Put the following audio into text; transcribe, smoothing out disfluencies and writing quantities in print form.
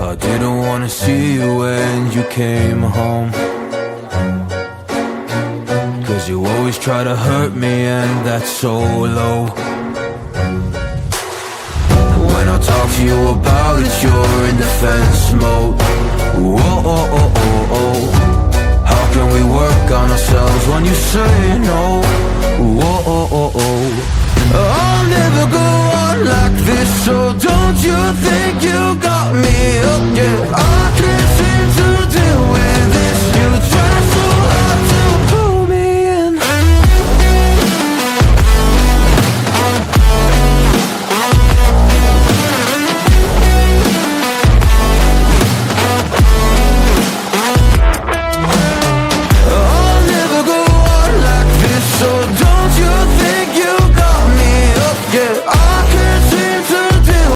I didn't wanna see you when you came home, 'cause you always try to hurt me and that's so low. When I talk to you about it, you're in defense mode. Whoa, oh, oh, oh, oh. How can we work on ourselves when you say no? Whoa, oh, oh, oh. I'll never go on like this, so don't you think you